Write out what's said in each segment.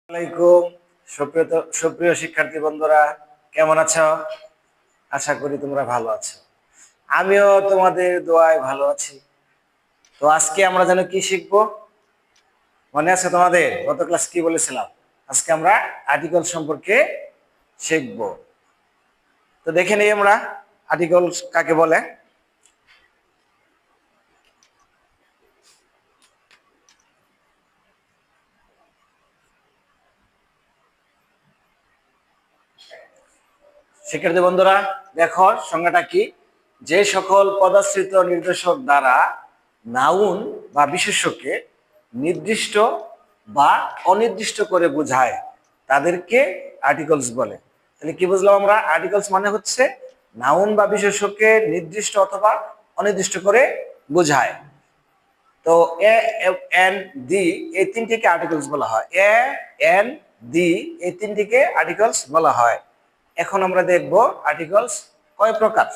আসসালামাইকুম। সুপ্রিয় শিক্ষার্থী বন্ধুরা, কেমন আছো? আশা করি তোমরা ভালো আছো। আমিও তোমাদের দোয়ায় ভালো আছি। তো আজকে আমরা যেন কি শিখবো, মনে আছে তোমাদের? গত ক্লাস কি বলেছিলাম? আজকে আমরা আর্টিকেল সম্পর্কে শিখবো। তো দেখে নিই আমরা আর্টিকেল কাকে বলে। শিক্ষার্থী বন্ধুরা, দেখো সংজ্ঞাটা কি। যে সকল পদাশ্রিত নির্দেশক দ্বারা নাউন বা বিশেষ্যকে নির্দিষ্ট বা অনির্দিষ্ট করে বোঝায় তাদেরকে আর্টিকেলস বলে। তাহলে কি বুঝলাম আমরা? আর্টিকেলস মানে হচ্ছে নাউন বা বিশেষ্যকে নির্দিষ্ট অথবা অনির্দিষ্ট করে বোঝায়। তো এ, এন, দি এই তিনটিকে আর্টিকেলস বলা হয়। এ, এন, দি এই তিনটিকে আর্টিকেলস বলা হয়। এখন আমরা দেখব আর্টিকেলস কয় প্রকার।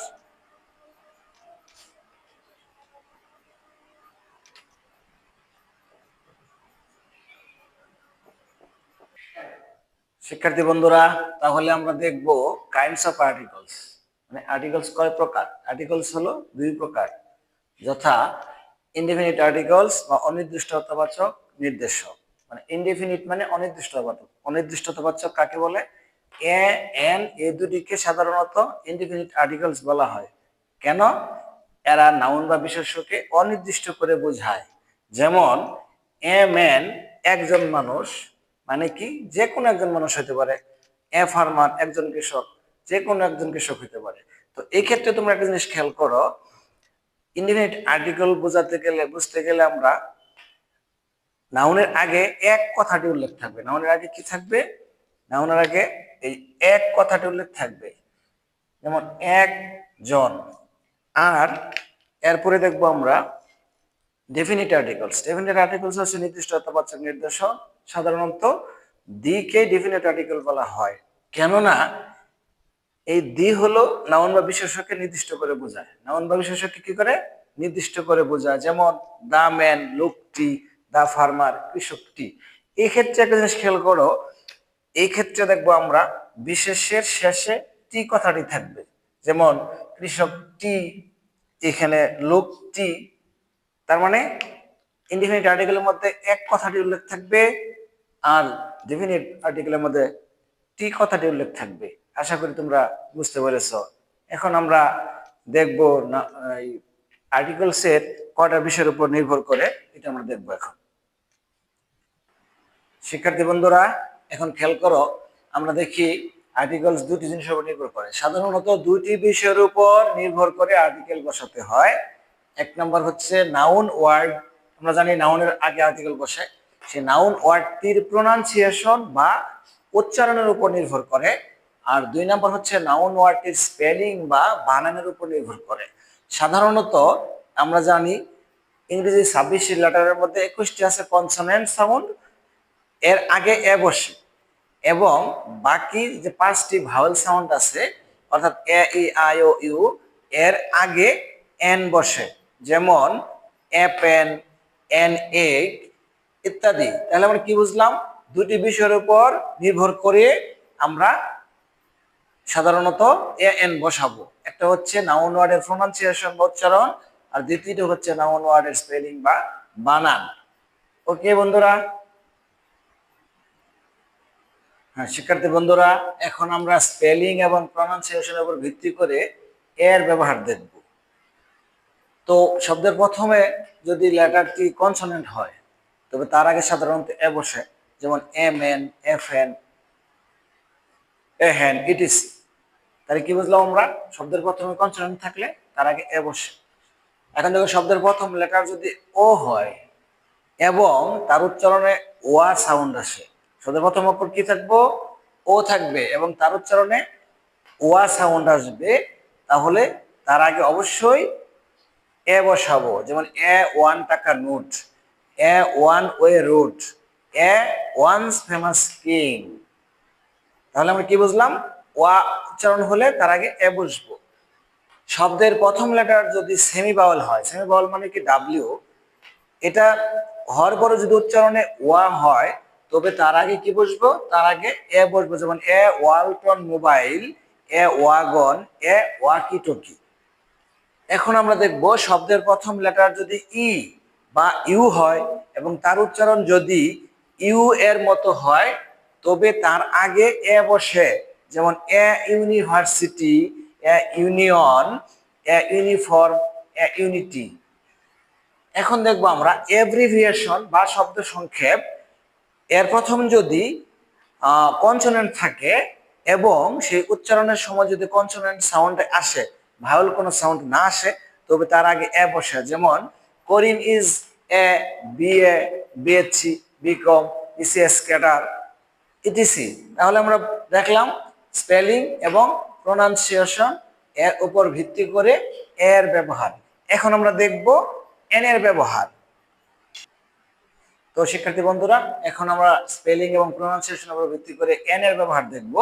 শিক্ষার্থী বন্ধুরা, তাহলে আমরা দেখব কাইন্ডস অফ আর্টিকেলস। মানে আর্টিকেলস কয় প্রকার? আর্টিকেলস হলো দুই প্রকার, যথা ইনডেফিনিট আর্টিকেলস বা অনির্দিষ্টতাবাচক নির্দেশক। মানে ইনডেফিনিট মানে অনির্দিষ্টতাবাচক। অনির্দিষ্টতাবাচক কাকে বলে? এ, এন এই দুটিকে সাধারণত ইনডেফিনিট আর্টিকেলস বলা হয়। কেন? এরা নাউন বা বিশেষ্যকে অনির্দিষ্ট করে বোঝায়। যেমন এ ম্যান একজন মানুষ, মানে কি যে কোনো একজন মানুষ হতে পারে। এ ফার্মার একজন কৃষক, যে কোনো একজন কৃষক হতে পারে। তো এই ক্ষেত্রে তোমরা একটা জিনিস খেয়াল করো, ইনডেফিনিট আর্টিকেল বুঝতে গেলে আমরা নাউনের আগে এক কথাটি উল্লেখ থাকবে। নাউনের আগে কি থাকবে? নাউনের আগে এই এক কথাটি উল্লেখ থাকবে। যেমন একজন। আর এরপরে দেখবো আমরা ডেফিনিট আর্টিকেলস। ডেফিনিট আর্টিকেলস হচ্ছে নির্দিষ্ট অর্থবাচক নির্দেশক। সাধারণত দিকে ডেফিনিট আর্টিকেল বলা হয়, কেননা এই দি হলো নাউন বা বিশেষ্যকে নির্দিষ্ট করে বোঝায়। নাউন বা বিশেষ্যকে কি করে নির্দিষ্ট করে বোঝায়? যেমন দা ম্যান লোকটি, দা ফার্মার কৃষকটি। এই ক্ষেত্রে একটা জিনিস খেয়াল করো, এই ক্ষেত্রে দেখবো আমরা বিশেষের শেষে টি কথাটি থাকবে। যেমন কৃষকটি, এখানে লোকটি। তার মানে ইনডিফিনিট আর্টিকেলের মধ্যে এক কথাটি উল্লেখ থাকবে, আর ডেফিনিট আর্টিকেলের মধ্যে টি কথাটি উল্লেখ থাকবে। আশা করি তোমরা বুঝতে পেরেছ। এখন আমরা দেখব না আর্টিকেলস এর কয়টা বিষয়ের উপর নির্ভর করে, এটা আমরা দেখবো এখন। শিক্ষার্থী বন্ধুরা, এখন খেয়াল করো, আমরা দেখি আর্টিকেলস দুটি জিনিসের উপর নির্ভর করে। সাধারণত দুটি বিষয়ের উপর নির্ভর করে আর্টিকেল বসাতে হয়। এক নম্বর হচ্ছে নাউন ওয়ার্ড। আমরা জানি নাউনের আগে আর্টিকেল বসে। সেই নাউন ওয়ার্ডটির প্রোনাউন্সিয়েশন বা উচ্চারণের উপর নির্ভর করে। আর দুই নম্বর হচ্ছে নাউন ওয়ার্ডটির স্পেলিং বা বানানের উপর নির্ভর করে। সাধারণত আমরা জানি ইংরেজি 26টি লেটারের মধ্যে 21টি আছে কনসোনেন্ট সাউন্ড, এর আগে এ বসে, এবং বাকি যে 5টি ভাওয়েল সাউন্ড আছে অর্থাৎ এ, ই, আই, ও, ইউ, এর আগে এন বসে। যেমন অ্যাপেন, এন এগ ইত্যাদি। তাহলে আমরা কি বুঝলাম? দুটি বিষয়ের উপর নির্ভর করে আমরা সাধারণত এ এন বসাবো। একটা হচ্ছে নাউন ওয়ার্ডের প্রোনাউন্সিয়েশন বা উচ্চারণ, আর দ্বিতীয়টি হচ্ছে নাউন ওয়ার্ডের স্পেলিং বা বানান। ওকে বন্ধুরা? হ্যাঁ শিক্ষার্থী বন্ধুরা, এখন আমরা স্পেলিং এবং প্রনাউন্সিয়েশনের উপর ভিত্তি করে এর ব্যবহার দেখব। তো শব্দের প্রথমে যদি লেটারটি কনসোনেন্ট হয়, তবে তার আগে সাধারণত এ বসে। যেমন এম এন, এফ এন, এ হ্যান, ইটিস। তাহলে কি বুঝলাম আমরা? শব্দের প্রথমে কনসোনেন্ট থাকলে তার আগে এ বসে। এখন দেখো শব্দের প্রথম লেটার যদি ও হয় এবং তার উচ্চারণে ওয়া সাউন্ড আসে, শব্দের প্রথম অক্ষর কি থাকবো? ও থাকবে, এবং তার উচ্চারণে ওয়া সাউন্ড আসবে, তাহলে তার আগে অবশ্যই এ বসাবো। যেমন এ ওয়ান টাকা note, a one way road, a once famous king. তাহলে আমরা কি বুঝলাম? ওয়া উচ্চারণ হলে তার আগে এ বসবো। শব্দের প্রথম লেটার যদি সেমি বাউল হয়, সেমি বাউল মানে কি ডাব্লিউ, এটা হওয়ার পরে যদি উচ্চারণে ওয়া হয়, তবে তার আগে কি বসবো, তার আগে এ বসবো, যেমন এ ওয়ালটন মোবাইল, এ ওয়াগন, এ ওয়াকি টকি। এখন আমরা দেখব শব্দের প্রথম লেটার যদি ই বা ইউ হয় এবং তার উচ্চারণ যদি ইউ এর মতো হয় তবে তার আগে এ বসে, যেমন a university, A union, A uniform, A unity. এখন দেখবো আমরা এব্রিভিয়েশন বা শব্দ সংক্ষেপ, এর প্রথম যদি কনসোনেন্ট থাকে এবং সেই উচ্চারণের সময় যদি কনসোনেন্ট সাউন্ড আসে, ভাওয়েল কোনো সাউন্ড না আসে, তবে তার আগে এ বসে, যেমন Karim is a BA, BSc, BCom, ECS cadre, etc. তাহলে আমরা দেখলাম স্পেলিং এবং প্রোনাউন্সিয়েশন এর উপর ভিত্তি করে এর ব্যবহার। এখন আমরা দেখব এন এর ব্যবহার। তো শিক্ষার্থী বন্ধুরা, এখন আমরা স্পেলিং এবং প্রোনাউন্সিয়েশনের উপর ভিত্তি করে এন এর ব্যবহার দেখব।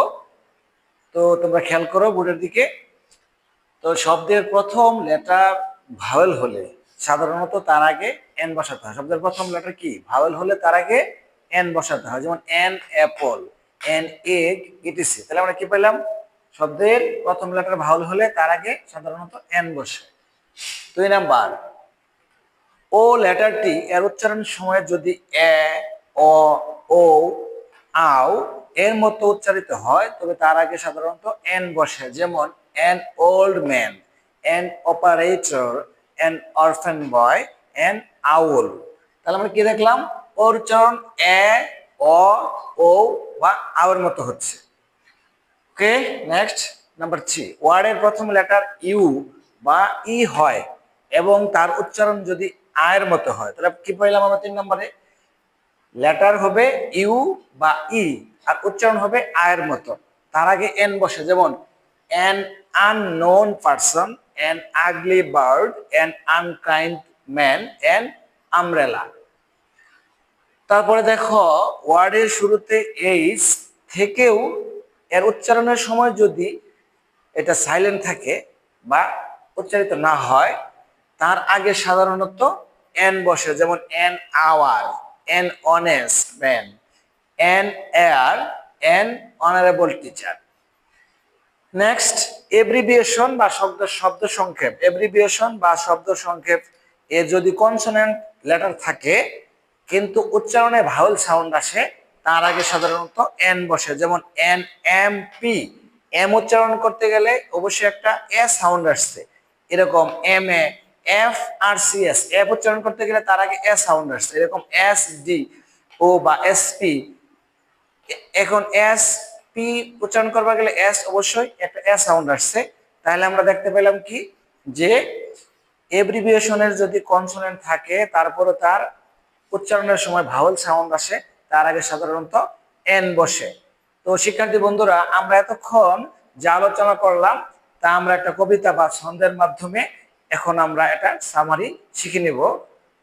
তো তোমরা খেয়াল করো বোর্ডের দিকে। তো শব্দের প্রথম লেটার ভাওয়েল হলে সাধারণত তার আগে এন বসাতে হয়। শব্দের প্রথম লেটার কি ভাওয়েল হলে তার আগে এন বসাতে হয়, যেমন an apple, N egg, etc. তাহলে আমরা কি পেলাম, শব্দের প্রথম লেটার ভাওয়েল হলে তার আগে সাধারণত এন বসে। 2 নাম্বার, ও লেটারটি এর উচ্চারণের সময় যদি এ, অ, ও, আও এর মতো উচ্চারিত হয় তবে তার আগে সাধারণত এন বসে, যেমন an old man, an operator, an orphan boy, an owl. তাহলে আমরা কি দেখলাম, ওর উচ্চারণ এ, অ, ও বা আওয়ের মতো হচ্ছে। ওকে, নেক্সট নাম্বার 3, ওয়ার্ডের প্রথম লেটার ইউ বা ই হয় এবং তার উচ্চারণ যদি আয়ের মতো হয়, তাহলে কি পাইলাম আমরা 3 নম্বরে, লেটার হবে ইউ বা ই আর উচ্চারণ হবে আয়ের মতো, তার আগে এন বসে, যেমন an unknown person, an ugly bird, an unkind man, an umbrella। তারপরে দেখো ওয়ার্ডের শুরুতে এইচ থেকেও এর উচ্চারণের সময় যদি এটা সাইলেন্ট থাকে বা উচ্চারিত না হয় তার আগে সাধারণত এন বসে, যেমন an hour, an honest man, an air, an honourable teacher. Next abbreviation বা শব্দ সংক্ষেপ। এব্রিভিয়েশন বা শব্দ সংক্ষেপ এর যদি কনসোনেন্ট লেটার থাকে কিন্তু উচ্চারণে ভাওয়েল সাউন্ড আসে তার আগে সাধারণত এন বসে, যেমন এন এম পি, এম উচ্চারণ করতে গেলে অবশ্যই একটা এ সাউন্ড আসছে, এরকম M A, F R C S, F উচ্চারণ করতে গেলে তার আগে এ সাউন্ড আসছে, এরকম এস ডি ও বা এস পি, এখন এস পি উচ্চারণ করবা গেলে এস অবশ্যই একটা এ সাউন্ড আসছে। তাহলে আমরা দেখতে পেলাম কি, যে এব্রিভিয়েশনের যদি কনসোনেন্ট থাকে তারপরে তার উচ্চারণের সময় ভাওয়েল সাউন্ড আসে তার আগে সাধারণত এন বসে। তো শিক্ষার্থী বন্ধুরা, আমরা এতক্ষণ যা আলোচনা করলাম তা আমরা একটা কবিতা বা ছন্দের মাধ্যমে এখন আমরা এটা সামারি শিখে নিব।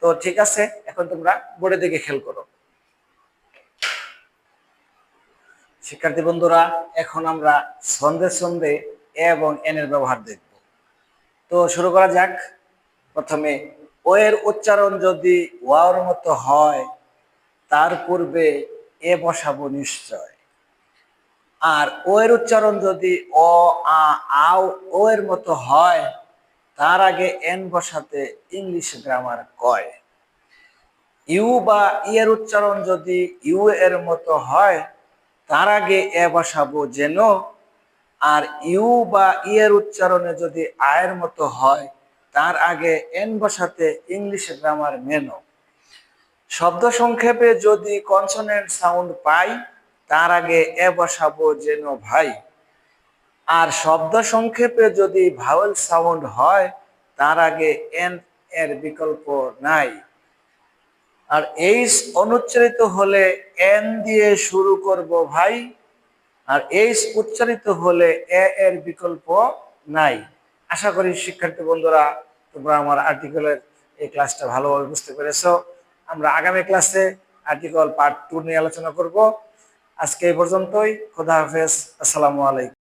তো ঠিক আছে, এখন তোমরা বোর্ডের দিকে খেয়াল করো। শিক্ষার্থী বন্ধুরা, এখন আমরা ছন্দে ছন্দে এ এবং এন এর ব্যবহার দেখব। তো শুরু করা যাক। প্রথমে ও এর উচ্চারণ যদি ওয়াওর মতো হয় তার পূর্বে এ বসাবো নিশ্চয়, আর ও এর উচ্চারণ যদি অ, আ, আও, ও এর মতো হয় তার আগে এন বসাতে ইংলিশ গ্রামার কয়। ইউ বা ই এর উচ্চারণ যদি ইউ এর মতো হয় তার আগে এ বসাবো যেন, আর ইউ বা ই এর উচ্চারণে যদি আয়ের মতো হয় তার আগে এন বসাতে ইংলিশ গ্রামার মেনো। শব্দ সংক্ষেপে যদি কনসোনেন্ট সাউন্ড পাই তার আগে এ বসাবো যেন ভাই, আর শব্দ সংক্ষেপে যদি ভাওয়েল সাউন্ড হয় তার আগে এন এর বিকল্প নাই, আর এইচ অনুচ্চারিত হলে এন দিয়ে শুরু করব ভাই, আর এইচ উচ্চারিত হলে এ এর বিকল্প নাই। আশা করি শিক্ষার্থী বন্ধুরা তোমরা আমার আর্টিকেলের এই ক্লাসটা ভালোভাবে বুঝতে পেরেছো। আমরা আগামী ক্লাসে আর্টিকেল পার্ট 2 নিয়ে আলোচনা করব। আজকে এই পর্যন্তই। খোদা হাফেজ, আসসালামু আলাইকুম।